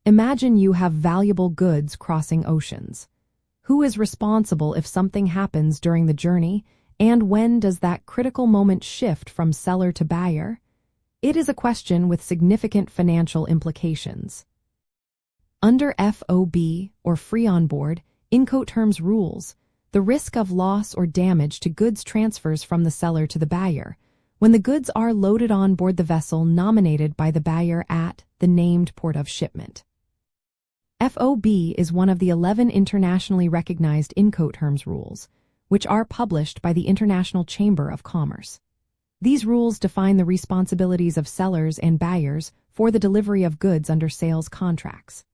Imagine you have valuable goods crossing oceans. Who is responsible if something happens during the journey, and when does that critical moment shift from seller to buyer? It is a question with significant financial implications. Under FOB, or Free on Board, Incoterms rules, the risk of loss or damage to goods transfers from the seller to the buyer when the goods are loaded on board the vessel nominated by the buyer at the named port of shipment. FOB is one of the 11 internationally recognized Incoterms rules, which are published by the International Chamber of Commerce. These rules define the responsibilities of sellers and buyers for the delivery of goods under sales contracts.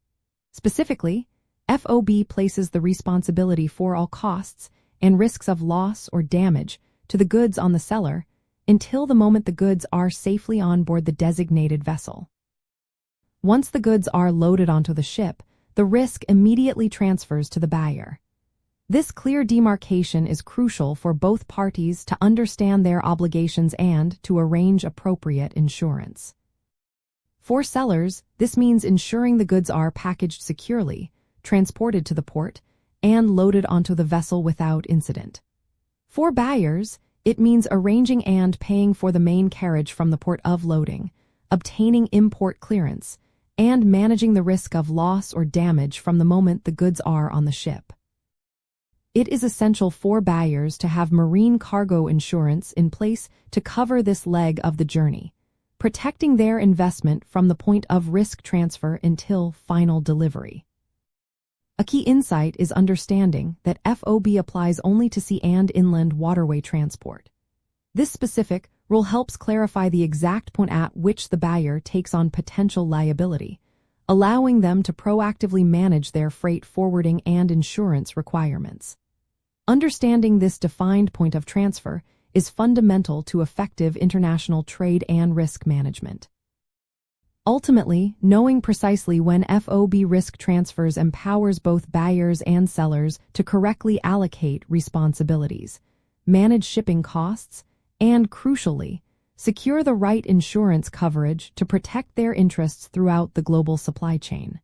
Specifically, FOB places the responsibility for all costs and risks of loss or damage to the goods on the seller until the moment the goods are safely on board the designated vessel. Once the goods are loaded onto the ship, the risk immediately transfers to the buyer. This clear demarcation is crucial for both parties to understand their obligations and to arrange appropriate insurance. For sellers, this means ensuring the goods are packaged securely, transported to the port, and loaded onto the vessel without incident. For buyers, it means arranging and paying for the main carriage from the port of loading, obtaining import clearance, and managing the risk of loss or damage from the moment the goods are on the ship. It is essential for buyers to have marine cargo insurance in place to cover this leg of the journey, protecting their investment from the point of risk transfer until final delivery. A key insight is understanding that FOB applies only to sea and inland waterway transport. This specific rule helps clarify the exact point at which the buyer takes on potential liability, allowing them to proactively manage their freight forwarding and insurance requirements. Understanding this defined point of transfer is fundamental to effective international trade and risk management. Ultimately, knowing precisely when FOB risk transfers empowers both buyers and sellers to correctly allocate responsibilities, manage shipping costs, and, crucially, secure the right insurance coverage to protect their interests throughout the global supply chain.